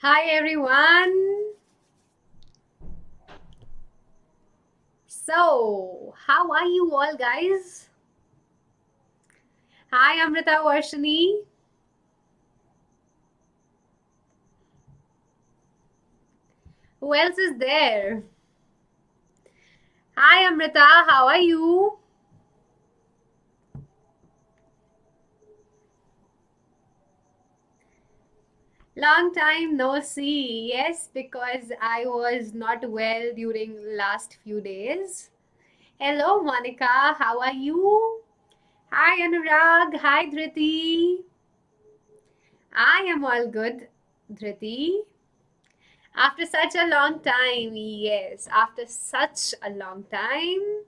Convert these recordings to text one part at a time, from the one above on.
Hi everyone. So, how are you all guys? Hi Amrita Varshini. Who else is there? Hi Amrita, how are you? Long time no see. Yes, because I was not well during last few days. Hello Monica, how are you? Hi Anurag, hi Dhriti. I am all good, Dhriti. After such a long time, yes, after such a long time.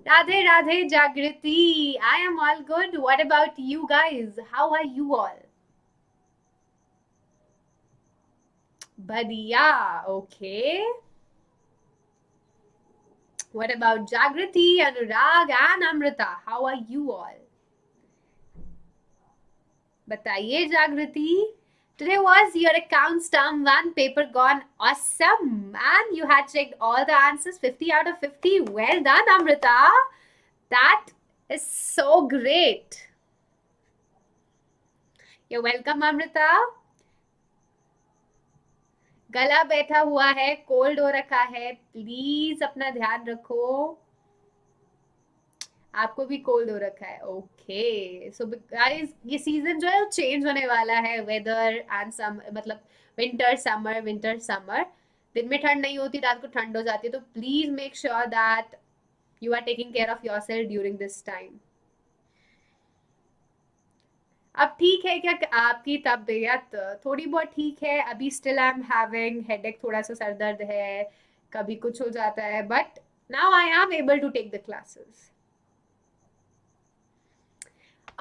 Radhe Radhe Jagriti, I am all good. What about you guys? How are you all? Badhiya, okay. What about Jagriti, Anurag, and Amrita? How are you all? Bataiye Jagriti. Today was your accounts term 1 paper gone awesome. And you had checked all the answers 50 out of 50. Well done, Amrita. That is so great. You're welcome, Amrita. गला बैठा हुआ है, cold हो रखा है, please अपना ध्यान रखो. आपको भी कोल्ड हो रखा है. ओके सो गाइस, ये सीजन जो है वो चेंज होने वाला है. वेदर एंड सम मतलब विंटर समर विंटर समर. दिन में ठंड नहीं होती, रात को ठंड हो जाती है. तो please make sure that you are taking care of yourself during this time. अब ठीक है क्या आपकी तबीयत? थोड़ी बहुत ठीक है अभी. Still I am having headache, थोड़ा सा सर दर्द है, कभी कुछ हो जाता है, but now I am able to take the classes.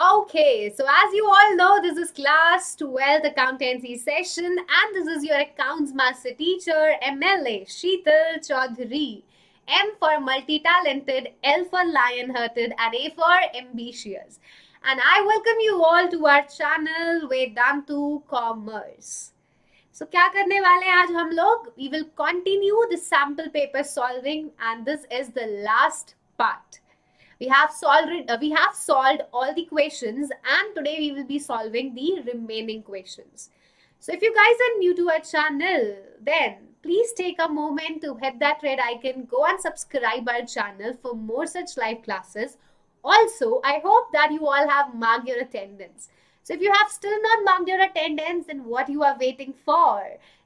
Okay, so as you all know, this is class 12 accountancy session and this is your accounts master teacher MLA Sheetal Chaudhary. M for multi-talented, L for lion-hearted and A for ambitious. And I welcome you all to our channel Vedantu Commerce. So क्या करने वाले हैं आज हम लोग? We will continue the sample paper solving and this is the last part. We have solved all the questions and today we will be solving the remaining questions. So if you guys are new to our channel, then please take a moment to hit that red icon, go and subscribe our channel for more such live classes. Also, I hope that you all have marked your attendance. So if you have still not marked your attendance, then what you are waiting for?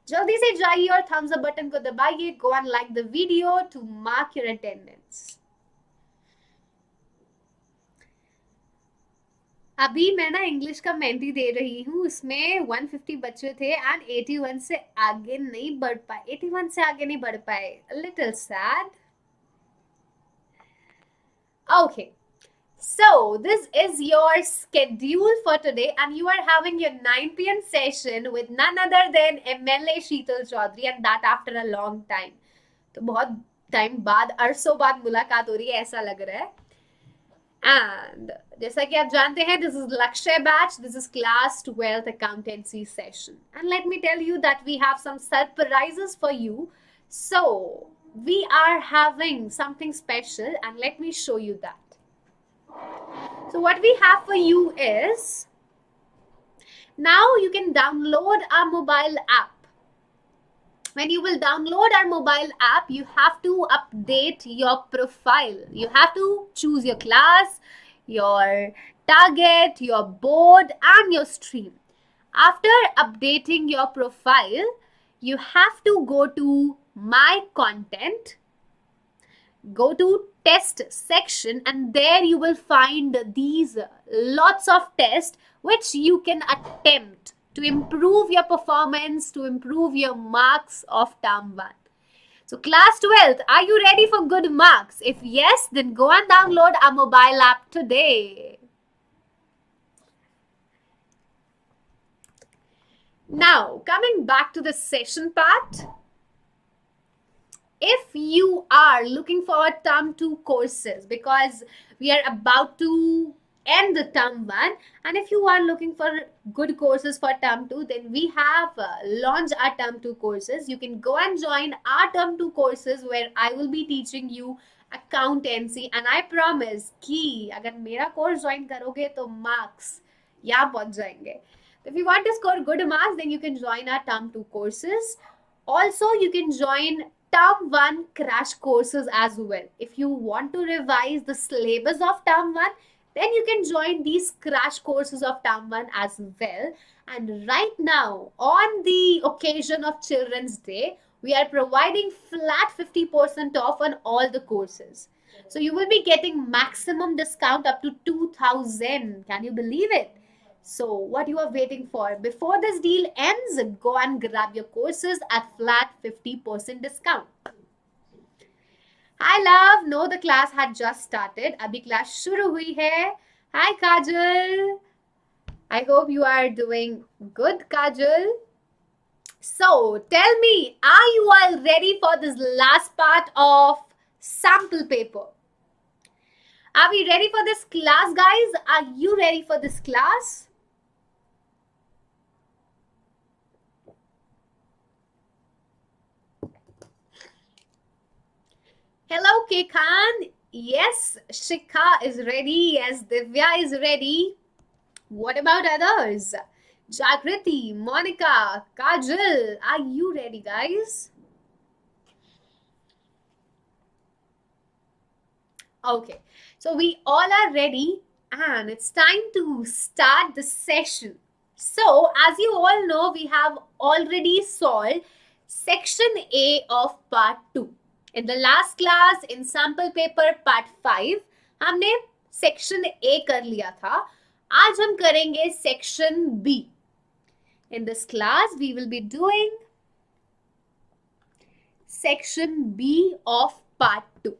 जल्दी से जाइए और thumbs up button को दबाइए. Go and like the video to mark your attendance. अभी मैं ना English का मेहंदी दे रही हूँ, उसमें 150 बच्चे थे एंड 81 से आगे नहीं बढ़ पाए. 81 से आगे नहीं बढ़ पाए. Little sad. Okay, so this is your schedule for today and you are having your 9 p.m. session with none other than MLA Sheetal Chaudhary and that after a long time. तो बहुत टाइम बाद, अरसों बाद मुलाकात हो रही है ऐसा लग रहा है. And जैसा कि आप जानते हैं, this is Lakshya batch, this is class 12th accountancy session. And let me tell you that we have some surprises for you. So we are having something special and let me show you that. So what we have for you is, now you can download our mobile app. When you will download our mobile app, you have to update your profile. You have to choose your class, your target, your board and your stream. After updating your profile, you have to go to my content, go to test section and there you will find these lots of tests which you can attempt to improve your performance, to improve your marks of term 1. So class 12th, are you ready for good marks? If yes, then go and download our mobile app today. Now, coming back to the session part. If you are looking for term 2 courses, because we are about to end term 1, and if you are looking for good courses for term 2, then we have launched our term 2 courses. You can go and join our term 2 courses where I will be teaching you accountancy, and I promise कि अगर मेरा course join करोगे तो marks यहाँ पहुंच जाएंगे. If you want to score good marks, then you can join our term 2 courses. Also, you can join term 1 crash courses as well. If you want to revise the syllabus of term 1, then you can join these crash courses of term 1 as well. And right now, on the occasion of Children's Day, we are providing flat 50% off on all the courses. So you will be getting maximum discount up to 2,000. Can you believe it? So what you are waiting for? Before this deal ends, go and grab your courses at flat 50% discount. Hi love, no, the class had just started. Abhi class shuru hui hai. Hi Kajal. I hope you are doing good, Kajal. So tell me, are you all ready for this last part of sample paper? Are we ready for this class, guys? Are you ready for this class? Hello, Kekan. Yes, Shikha is ready. Yes, Divya is ready. What about others? Jagriti, Monica, Kajal, are you ready, guys? Okay, so we all are ready and it's time to start the session. So, as you all know, we have already solved section A of part 2. In the last class, in sample paper part 5, हमने section A कर लिया था. आज हम करेंगे section B. In this class, we will be doing section B of part 2.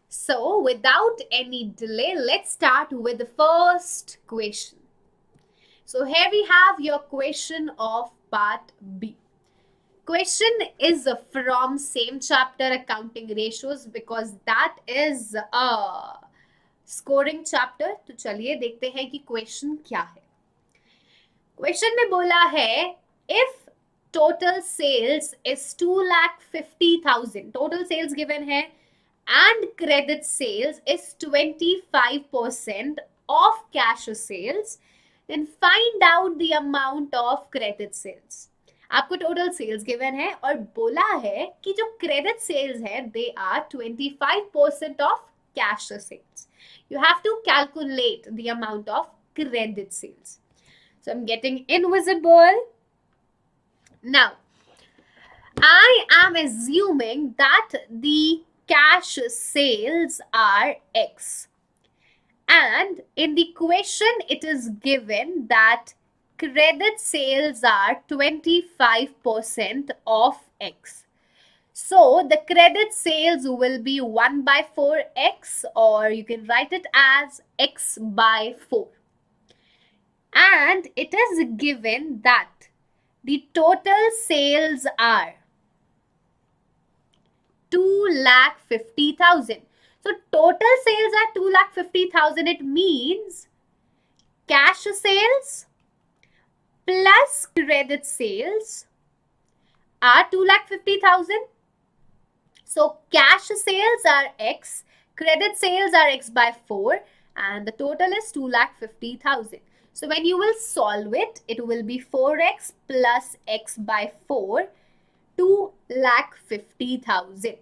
So, without any delay, let's start with the first question. So, here we have your question of part B. Question is from same chapter, accounting ratios, because that is a scoring chapter. तो चलिए देखते हैं कि question क्या है. Question में बोला है, if total sales is 2,50,000, total sales given है, and credit sales is 25% of cash sales, then find out the amount of credit sales. आपको टोटल सेल्स गिवन है और बोला है कि जो क्रेडिट सेल्स है they are 25% of cash sales. You have to calculate the amount of credit sales. So I am getting invisible. Now I am assuming that the cash sales are X. And in the question, it is given that credit sales are 25% of X. So the credit sales will be 1 by 4X, or you can write it as X by 4. And it is given that the total sales are 2,50,000. So total sales are 2,50,000. It means cash sales plus credit sales are 2,50,000. So cash sales are X, credit sales are X by 4, and the total is 2,50,000. So when you will solve it, it will be 4X plus X by 4, 2,50,000.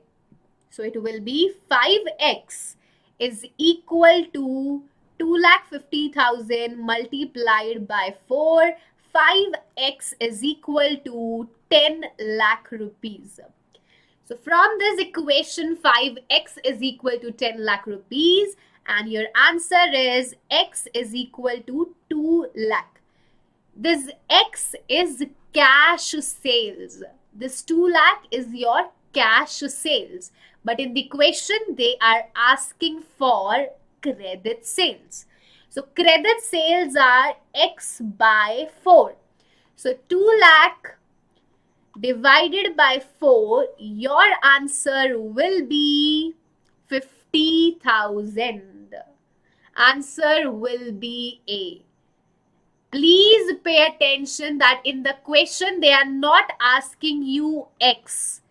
So it will be 5X is equal to 2,50,000 multiplied by 4. 5X is equal to 10 lakh rupees. So from this equation, 5X is equal to 10 lakh rupees, and your answer is X is equal to 2 lakh. This X is cash sales. This 2 lakh is your cash sales. But in the question, they are asking for credit sales. So credit sales are X by 4. So 2 lakh divided by 4, your answer will be 50,000. Answer will be A. Please pay attention that in the question they are not asking you X.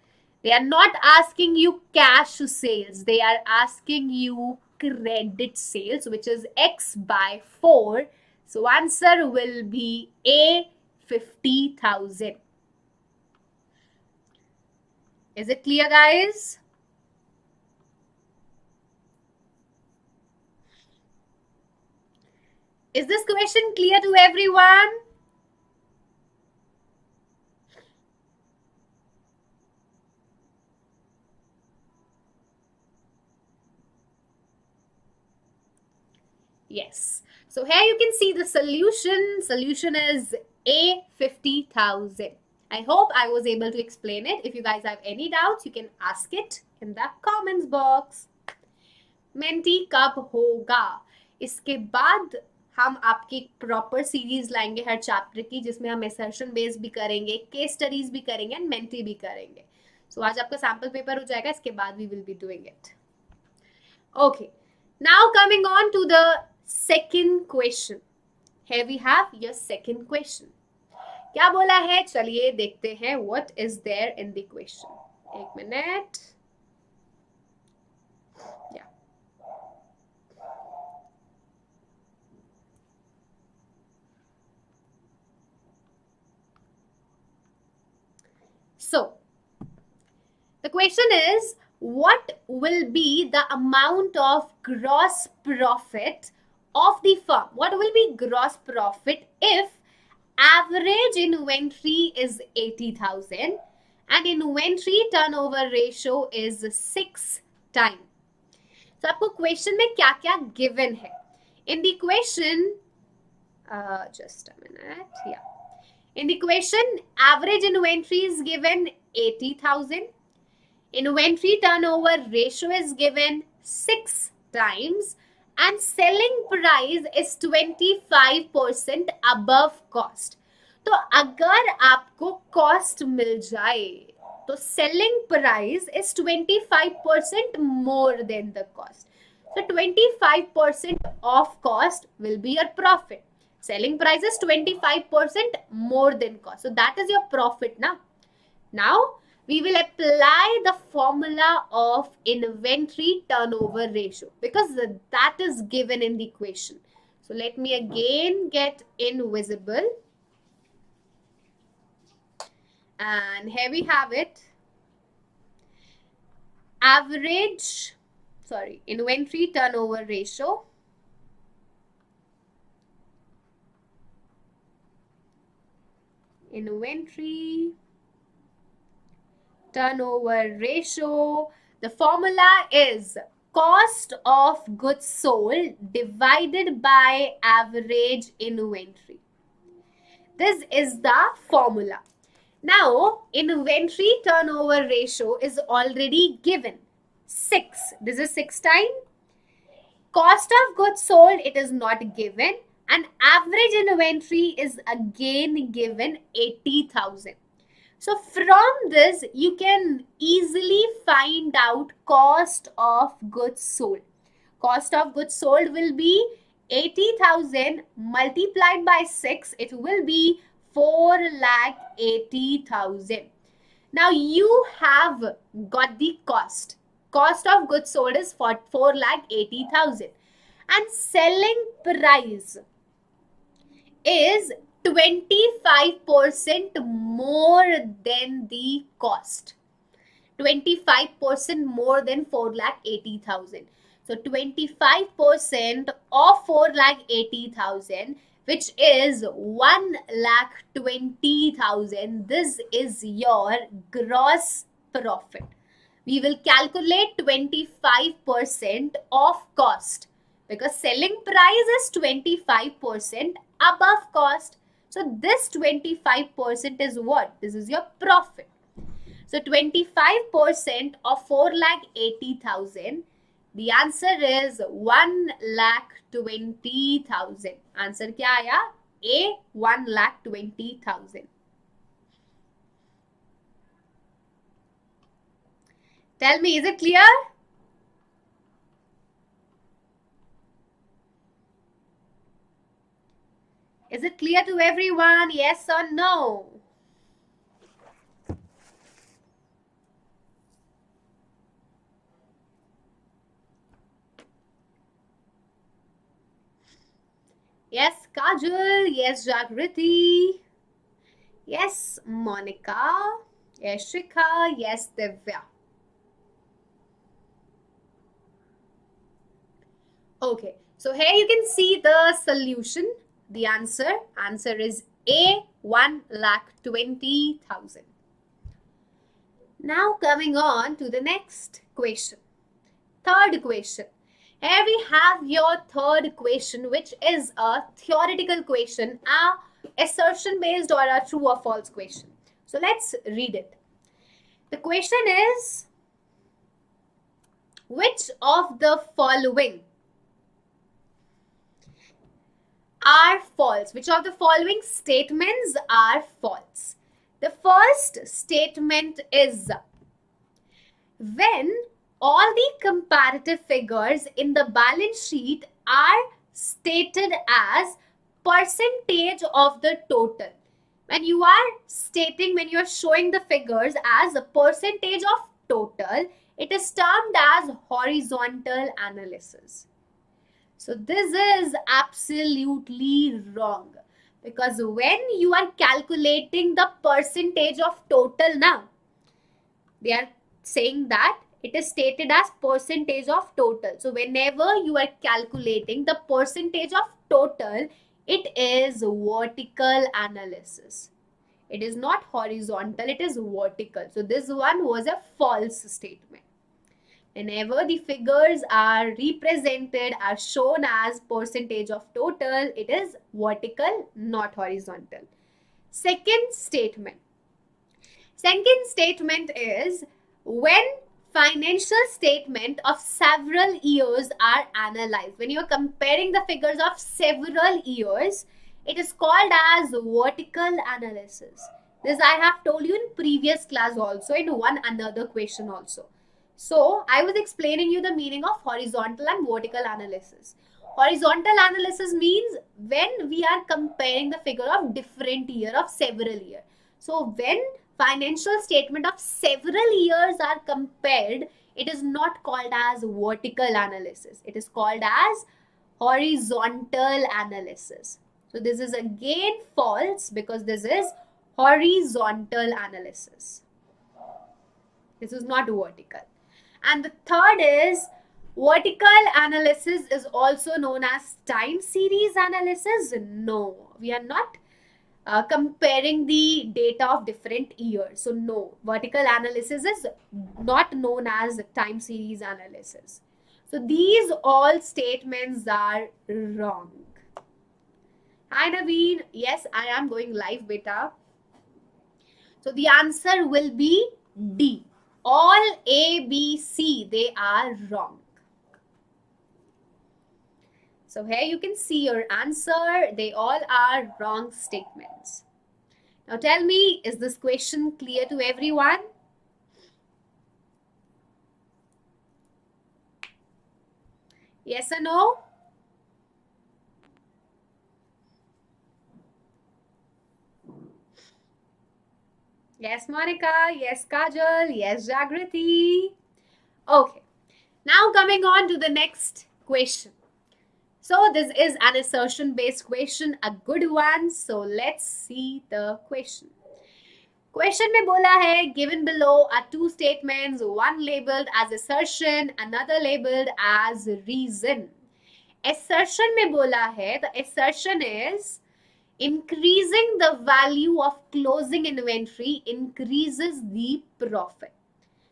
They are not asking you cash sales. They are asking you credit sales, which is X by 4. So answer will be A, 50,000. Is it clear, guys? Is this question clear to everyone? Yes. So here you can see the solution. Solution is A, 50,000. I hope I was able to explain it. If you guys have any doubts, you can ask it in the comments box. Menti कब होगा? इसके बाद हम आपकी proper series लाएंगे हर chapter की, जिसमें हम असर्शन बेस्ड भी करेंगे, केस स्टडीज भी करेंगे एंड मेंटी भी करेंगे. सो आज आपका सैम्पल पेपर हो जाएगा, इसके बाद we will be doing it. Okay, now coming on to the second question. Here we have your second question. क्या बोला है? चलिए देखते हैं what is there in the question. एक minute. So, the question is, what will be the amount of gross profit of the firm? What will be gross profit if average inventory is 80,000 and inventory turnover ratio is 6 times? So, आपको question में क्या क्या given है? In the question, just a minute, yeah. In the question, average inventory is given 80,000. Inventory turnover ratio is given 6 times and selling price is 25% above cost. तो अगर आपको cost मिल जाए तो selling price is 25% more than the cost. So 25% of cost will be your profit. Selling price is 25% more than cost. So that is your profit now. Now we will apply the formula of inventory turnover ratio because that is given in the equation. So let me again get invisible. And here we have it. Inventory turnover ratio. Inventory turnover ratio. The formula is cost of goods sold divided by average inventory. This is the formula. Now, inventory turnover ratio is already given. 6. This is 6 times. Cost of goods sold, it is not given. And average inventory is again given 80,000. So from this, you can easily find out cost of goods sold. Cost of goods sold will be 80,000 multiplied by 6. It will be 4,80,000. Now you have got the cost. Cost of goods sold is 4,80,000. And selling price is 25% more than the cost. 25% more than 4,80,000. So 25% of 4,80,000, which is 1,20,000. This is your gross profit. We will calculate 25% of cost because selling price is 25% above cost. So this 25% is what? This is your profit. So 25% of 4,80,000. The answer is 1,20,000. Answer क्या आया? A, 1,20,000. Tell me, is it clear? Is it clear to everyone? Yes or no? Yes, Kajal. Yes, Jagriti. Yes, Monica. Yes, Shikha. Yes, Divya. Okay, so here you can see the solution. The answer is A, 1,20,000. Now coming on to the next question. Third question. Here we have your third question, which is a theoretical question, a assertion based or a true or false question. So let's read it. The question is, which of the following are false? Which of the following statements are false? The first statement is, when all the comparative figures in the balance sheet are stated as percentage of the total. When you are showing the figures as a percentage of total, it is termed as horizontal analysis. So this is absolutely wrong, because when you are calculating the percentage of total now, they are saying that it is stated as percentage of total. So whenever you are calculating the percentage of total, it is vertical analysis. It is not horizontal, it is vertical. So this one was a false statement. Whenever the figures are represented, are shown as percentage of total, it is vertical, not horizontal. Second statement. Second statement is, when financial statement of several years are analyzed, when you are comparing the figures of several years, it is called as vertical analysis. This I have told you in previous class also, in one another question also. So I was explaining you the meaning of horizontal and vertical analysis. Horizontal analysis means when we are comparing the figure of different year, of several year. So when financial statement of several years are compared, it is not called as vertical analysis. It is called as horizontal analysis. So this is again false, because this is horizontal analysis. This is not vertical. And the third is, vertical analysis is also known as time series analysis. No, we are not comparing the data of different years. So no, vertical analysis is not known as time series analysis. So these all statements are wrong. Hi Naveen, yes, I am going live beta. So the answer will be D. All A, B, C, they are wrong. So here you can see your answer. They all are wrong statements. Now tell me, is this question clear to everyone? Yes or no? Yes, Monica. Yes, Kajal. Yes, Jagriti. Okay. Now coming on to the next question. So this is an assertion based question, a good one. So let's see the question. Question में बोला है, given below are two statements, one labeled as assertion, another labeled as reason. Assertion में बोला है, the assertion is, increasing the value of closing inventory increases the profit.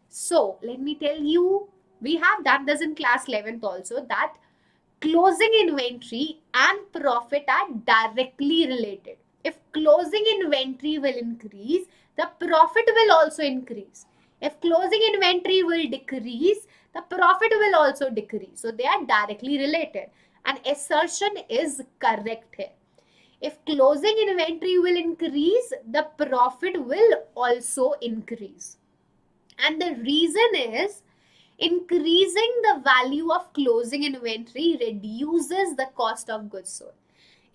So let me tell you, we have done this in class 11th also, that closing inventory and profit are directly related. If closing inventory will increase, the profit will also increase. If closing inventory will decrease, the profit will also decrease. So they are directly related. And assertion is correct here. If closing inventory will increase, the profit will also increase. And the reason is, increasing the value of closing inventory reduces the cost of goods sold.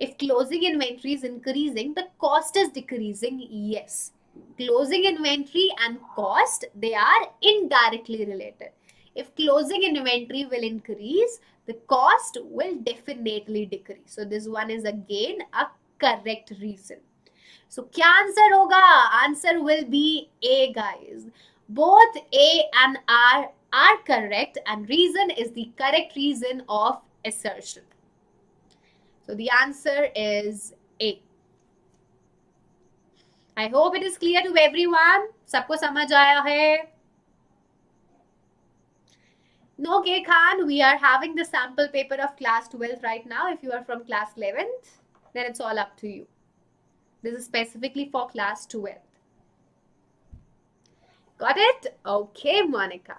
If closing inventory is increasing, the cost is decreasing. Yes. Closing inventory and cost, they are indirectly related. If closing inventory will increase, the cost will definitely decrease. So this one is again a correct reason. So kya answer hoga? Answer will be A, guys. Both A and R are correct, and reason is the correct reason of assertion. So the answer is A. I hope it is clear to everyone. सबको समझ आया है? No, K Khan, we are having the sample paper of class 12 right now. If you are from class 11th, then it's all up to you. This is specifically for class 12th. Got it? Okay, Monica.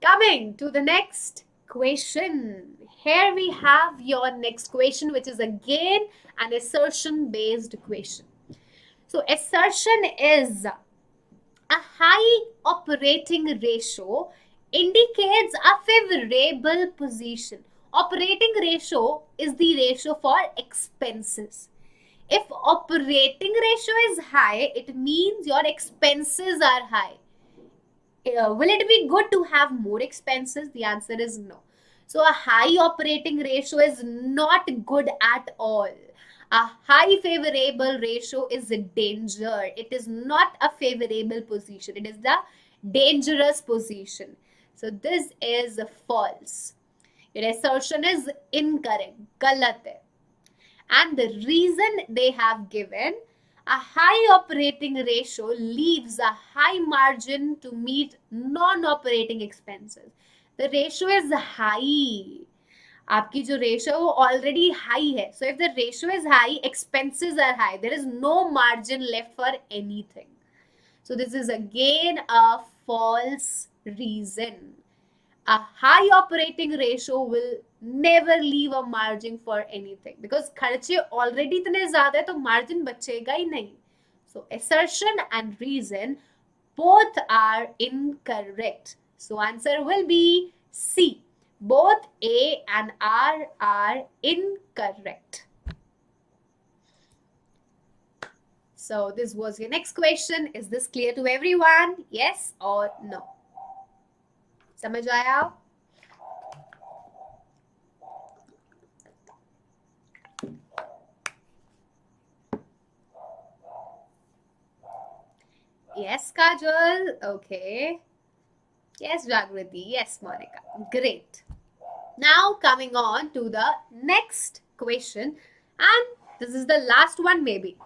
Coming to the next question. Here we have your next question, which is again an assertion-based question. So assertion is a high operating ratio indicates a favorable position. Operating ratio is the ratio for expenses. If operating ratio is high, it means your expenses are high. Will it be good to have more expenses? The answer is no. So a high operating ratio is not good at all. A high favorable ratio is a danger. It is not a favorable position. It is the dangerous position. So this is false. Your assertion is incorrect. Galat hai. And the reason they have given, a high operating ratio leaves a high margin to meet non-operating expenses. The ratio is high. आपकी जो ratio वो already high है. So if the ratio is high, expenses are high. There is no margin left for anything. So this is again a false reason. A high operating ratio will never leave a margin for anything because खर्चे already इतने ज़्यादा है तो margin बचेगा ही नहीं. So assertion and reason both are incorrect. So answer will be C. Both A and R are incorrect. So this was your next question. Is this clear to everyone? Yes or no? समझ आया? Yes, Kajal. Okay. Yes, Jagrati. Yes, Monica. Great. Now coming on to the next question, and this is the last one maybe.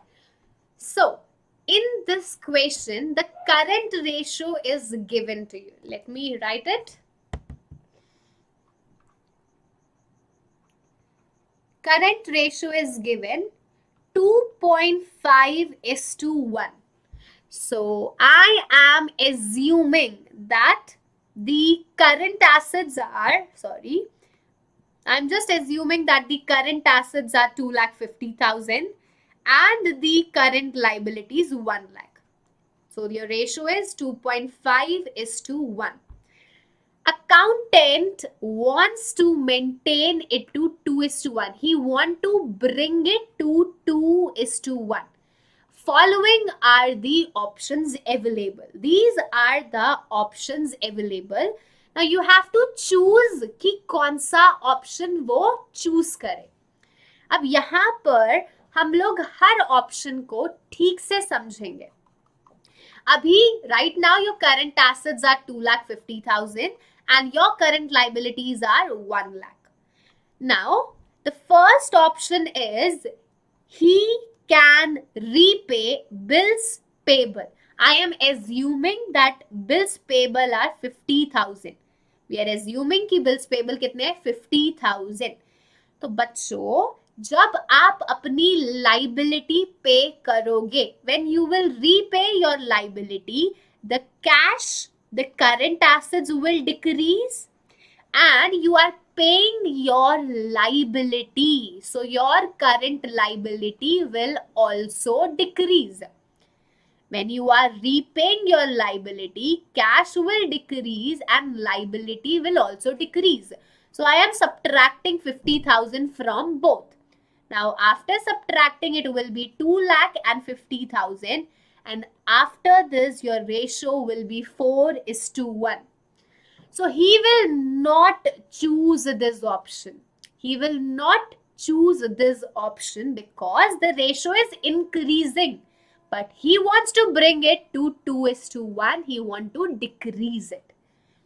So in this question, the current ratio is given to you. Let me write it. Current ratio is given 2.5:1. So I am assuming that the current assets are, I'm just assuming that the current assets are 2,50,000 and the current liabilities 1 lakh. So your ratio is 2.5:1. Accountant wants to maintain it to 2:1. He wants to bring it to 2:1. Following are the options available. These are the options available. Now you have to choose कि कौन सा option वो choose करे. अब यहाँ पर हम लोग हर option को ठीक से समझेंगे. अभी right now your current assets are 2,50,000 and your current liabilities are 1 lakh. Now the first option is he can repay bills payable. I am assuming that bills payable are 50,000. We are assuming कि bills payable कितने हैं 50,000. तो बच्चों जब आप अपनी liability pay करोगे, when you will repay your liability, the cash, the current assets will decrease and you are paying your liability. So your current liability will also decrease. When you are repaying your liability, cash will decrease and liability will also decrease. So I am subtracting 50,000 from both. Now after subtracting, it will be 2,50,000, and after this your ratio will be 4:1. So he will not choose this option. He will not choose this option because the ratio is increasing. But he wants to bring it to 2:1. He wants to decrease it.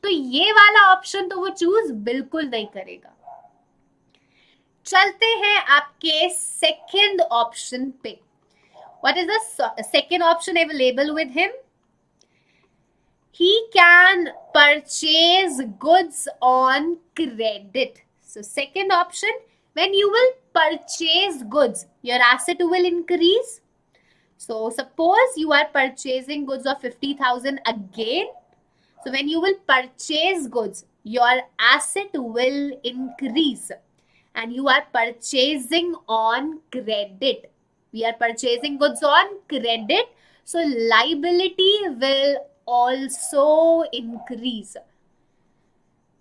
तो ये वाला option तो वो choose बिल्कुल नहीं करेगा. चलते हैं आपके सेकेंड ऑप्शन पे. What is the second option available with him? He can purchase goods on credit. So second option, when you will purchase goods, your asset will increase. So suppose you are purchasing goods of 50,000 again. So when you will purchase goods, your asset will increase, and you are purchasing on credit. We are purchasing goods on credit, so liability will also increase.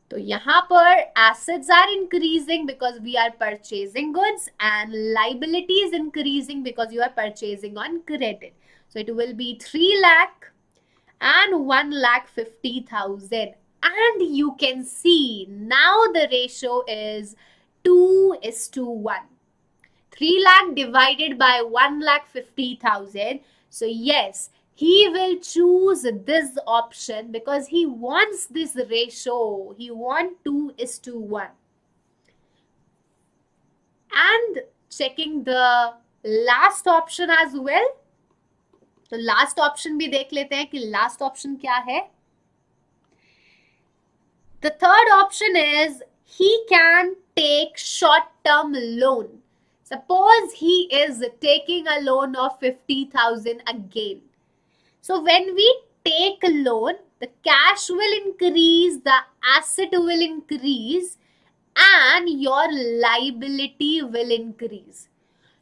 तो यहाँ पर assets are increasing because we are purchasing goods, and liability is increasing because you are purchasing on credit. So it will be 3 lakh and 1,50,000. And you can see now the ratio is 2:1. 3 lakh divided by 1,50,000. So yes, he will choose this option because he wants this ratio. He wants 2:1. And checking the last option as well. तो last option भी देख लेते हैं कि last option क्या है. The third option is he can take short-term loan. Suppose he is taking a loan of 50,000 again. So when we take a loan, the cash will increase, the asset will increase, and your liability will increase.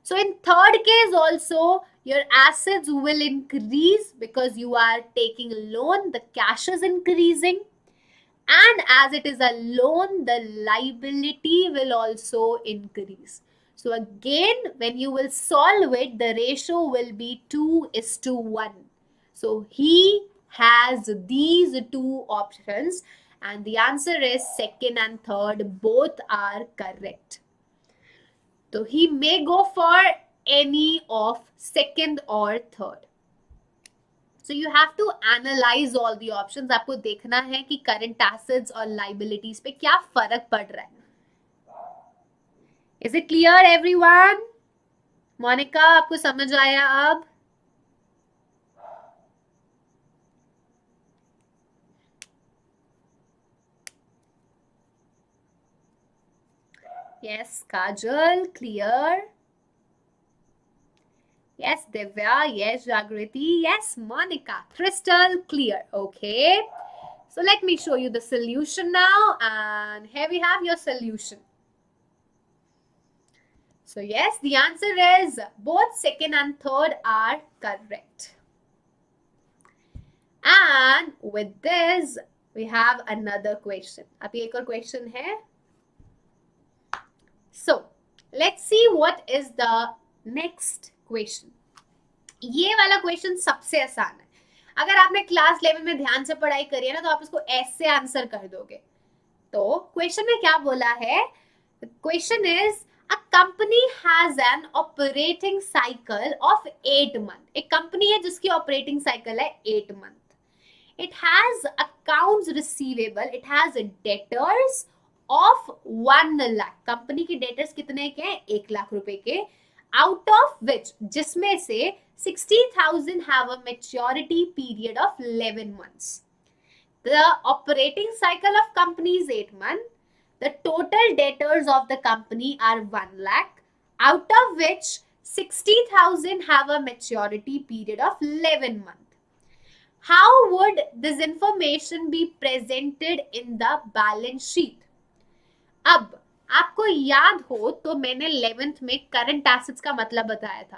So in third case also, your assets will increase because you are taking a loan, the cash is increasing, and as it is a loan, the liability will also increase. So again, when you will solve it, the ratio will be 2:1. So he has these two options, and the answer is second and third, both are correct. So he may go for any of second or third. So you have to analyze all the options. आपको देखना है कि current assets और liabilities पे क्या फर्क पड़ रहा है. Is it clear everyone? Monika, आपको समझ आया अब? Yes, Kajal, clear. Yes, Divya. Yes, Jagriti. Yes, Monica. Crystal clear. Okay. So let me show you the solution now. And here we have your solution. So yes, the answer is both second and third are correct. And with this, we have another question. Abhi ek aur question hai. So let's see what is the next question. ये वाला question सबसे आसान है. अगर आपने class level में ध्यान से पढ़ाई करी है ना, तो आप इसको ऐसे आंसर कर दोगे. तो क्वेश्चन में क्या बोला है? Question is a company has an operating cycle of 8 month. एक कंपनी है जिसकी ऑपरेटिंग साइकिल है 8 month. It has accounts receivable, it has debtors of 1 lakh. Company के डेटर्स कितने के हैं? 1 लाख रुपए के. Out of which, जिसमें से 60,000 have a maturity period of 11 months. The operating cycle of company is 8 months. The total debtors of the company are 1 lakh, out of which 60,000 have a maturity period of 11 months. How would this information be presented in the balance sheet? अब आपको याद हो तो मैंने 11th में current assets का मतलब बताया था.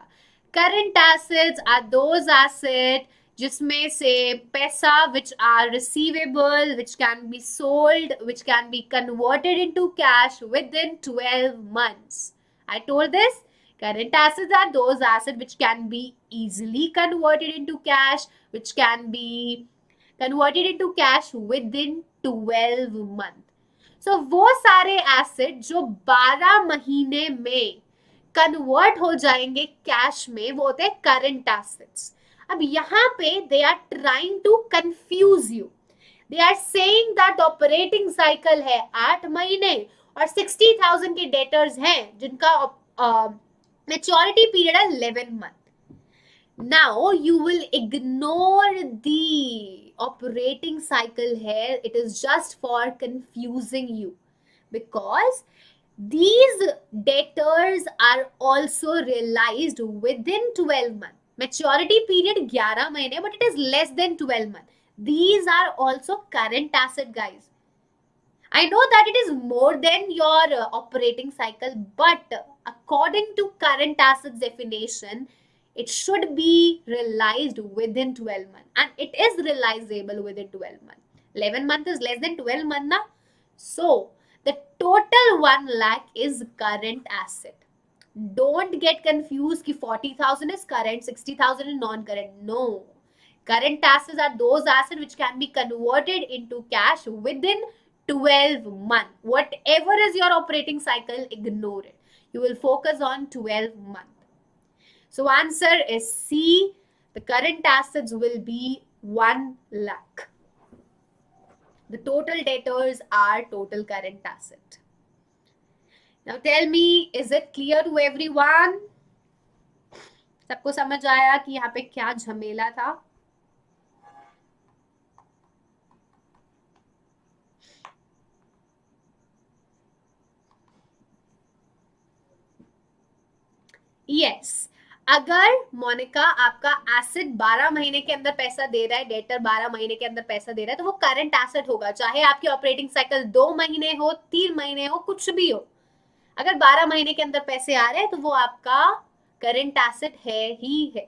Current assets are those asset जिसमें से पैसा which are receivable, which can be sold, which can be converted into cash within 12 months. I told this. Current assets are those assets which can be easily converted into cash, which can be converted into cash within 12 month. So वो सारे asset जो 12 महीने में convert हो जाएंगे cash में, वो होते हैं करंट एसेट्स. अब यहाँ पे they are trying to confuse you. They are saying that operating cycle है 8 महीने और 60,000 के डेटर्स हैं जिनका maturity period is 11 months. Now you will ignore the operating cycle here. It is just for confusing you because these debtors are also realized within 12 months. Maturity period 11 महीने, but it is less than 12 months. These are also current asset, guys. I know that it is more than your operating cycle, but according to current assets definition, it should be realized within 12 months, and it is realizable within 12 months. 11 months is less than 12 months, na? So the total 1 lakh is current asset. Don't get confused कि 40,000 is current, 60,000 is non-current. No. Current assets are those assets which can be converted into cash within 12 months. Whatever is your operating cycle, ignore it. You will focus on 12 months. So answer is C. The current assets will be 1 lakh. The total debtors are total current asset. Now tell me, is it clear to everyone? सबको समझ आया कि यहाँ पे क्या झमेला था? Yes. अगर मोनिका आपका एसेट 12 महीने के अंदर पैसा दे रहा है, डेटर 12 महीने के अंदर पैसा दे रहा है, तो वो करंट एसेट होगा, चाहे आपकी ऑपरेटिंग साइकिल 2 महीने हो, 3 महीने हो, कुछ भी हो. अगर 12 महीने के अंदर पैसे आ रहे हैं तो वो आपका करंट एसेट है ही है.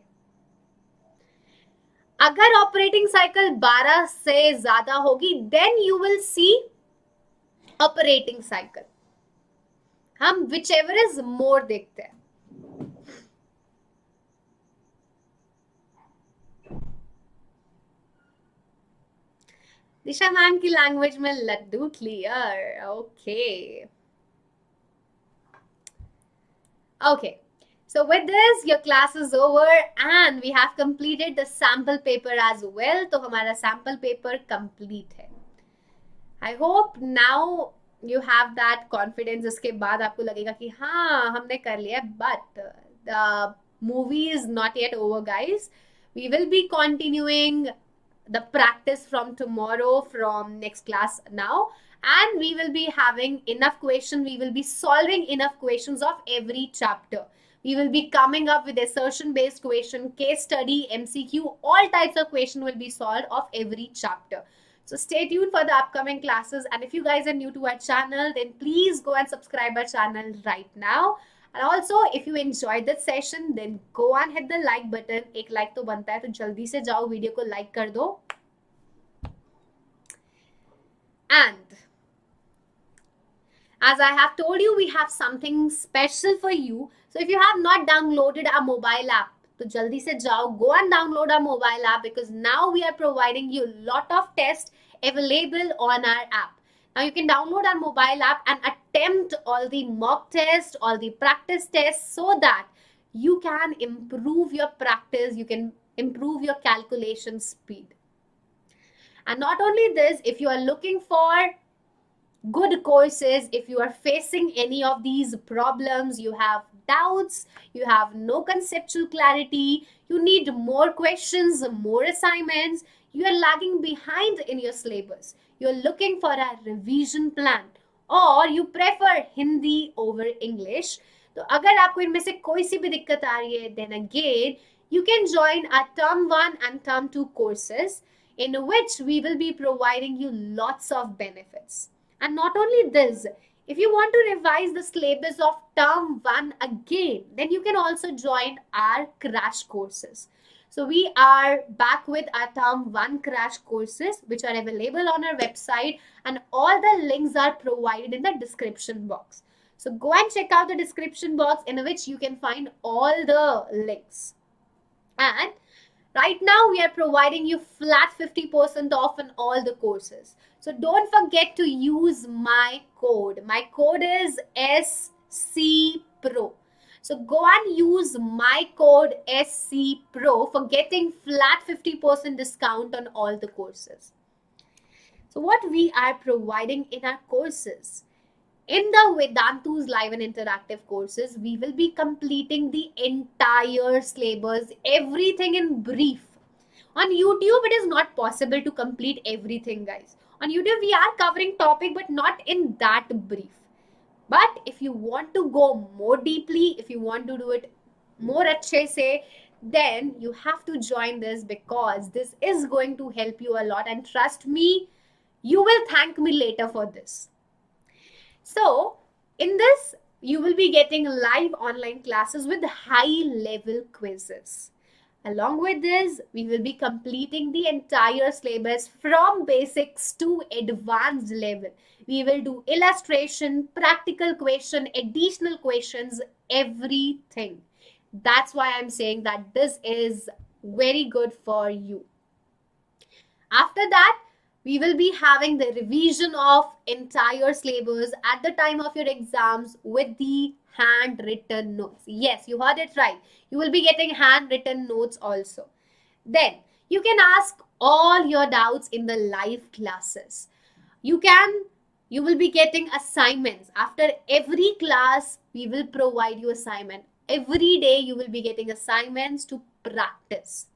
अगर ऑपरेटिंग साइकिल 12 से ज्यादा होगी, then you will see operating cycle. हम विच एवर इज मोर देखते हैं. दिशा मैम की लैंग्वेज में laddoo clear. Okay. Okay, so with this your class is over and we have completed the sample paper as well. तो हमारा sample paper complete है. I hope now you have that confidence. इसके बाद आपको लगेगा कि हाँ हमने कर लिया. But the movie is not yet over, guys. We will be continuing the practice from tomorrow, from next class now. And we will be having enough questions. We will be solving enough questions of every chapter. We will be coming up with assertion based question, case study, MCQ, all types of question will be solved of every chapter. So stay tuned for the upcoming classes. And if you guys are new to our channel, then please go and subscribe our channel right now. And also if you enjoyed this session, then go and hit the like button. एक like तो बनता है, तो जल्दी से जाओ video को like कर दो. And as I have told you, we have something special for you. So if you have not downloaded our mobile app, तो जल्दी से जाओ, go and download our mobile app, because now we are providing you a lot of tests available on our app. Now you can download our mobile app and attempt all the mock tests, all the practice tests, so that you can improve your practice, you can improve your calculation speed. And not only this, if you are looking for good courses, if you are facing any of these problems, you have doubts, you have no conceptual clarity, you need more questions, more assignments, you are lagging behind in your syllabus, you are looking for a revision plan, or you prefer Hindi over English, तो अगर आपको इनमें से कोई सी भी दिक्कत आ रही है, then again you can join our term 1 and term 2 courses, in which we will be providing you lots of benefits. And not only this, if you want to revise the syllabus of term 1 again, then you can also join our crash courses. So we are back with our term 1 crash courses, which are available on our website, and all the links are provided in the description box. So go and check out the description box in which you can find all the links. And right now we are providing you flat 50% off on all the courses. So don't forget to use my code. My code is SCPRO. So go and use my code SCPRO for getting flat 50% discount on all the courses. So what we are providing in our courses? In the Vedantu's live and interactive courses, we will be completing the entire syllabus, everything in brief. On YouTube, it is not possible to complete everything, guys. On YouTube, we are covering topic, but not in that brief. But if you want to go more deeply, if you want to do it more अच्छे से, then you have to join this, because this is going to help you a lot. And trust me, you will thank me later for this. So in this, you will be getting live online classes with high level quizzes. Along with this, we will be completing the entire syllabus from basics to advanced level. We will do illustration, practical question, additional questions, everything. That's why I'm saying that this is very good for you. After that, we will be having the revision of entire syllabus at the time of your exams with the handwritten notes. Yes, you heard it right. You will be getting handwritten notes also. Then you can ask all your doubts in the live classes. You will be getting assignments. After every class, we will provide you assignment. Every day you will be getting assignments to practice.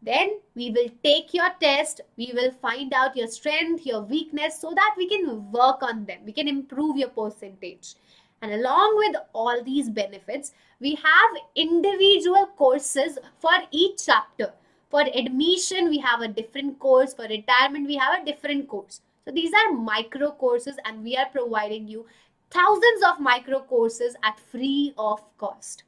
Then we will take your test, we will find out your strength, your weakness, so that we can work on them. We can improve your percentage. And along with all these benefits, we have individual courses for each chapter. For admission, we have a different course. For retirement, we have a different course. So these are micro courses, and we are providing you thousands of micro courses at free of cost.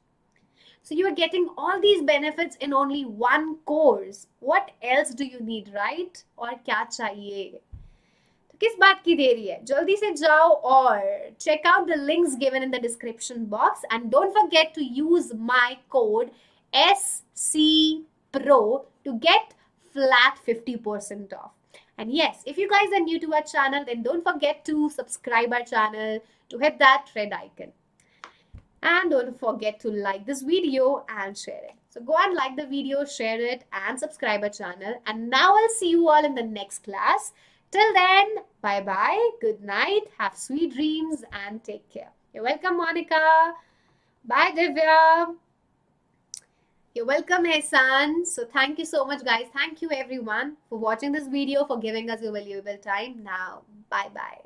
So you are getting all these benefits in only one course. What else do you need, right? और क्या चाहिए? तो किस बात की देरी है? जल्दी से जाओ और check out the links given in the description box, and don't forget to use my code SCPRO to get flat 50% off. And yes, if you guys are new to our channel, then don't forget to subscribe our channel, to hit that red icon. And don't forget to like this video and share it. So go and like the video, share it, and subscribe our channel. And now I'll see you all in the next class. Till then, bye-bye, good night, have sweet dreams, and take care. You're welcome, Monica. Bye, Divya. You're welcome, Ehsan. So thank you so much, guys. Thank you, everyone, for watching this video, for giving us your valuable time. Now, bye-bye.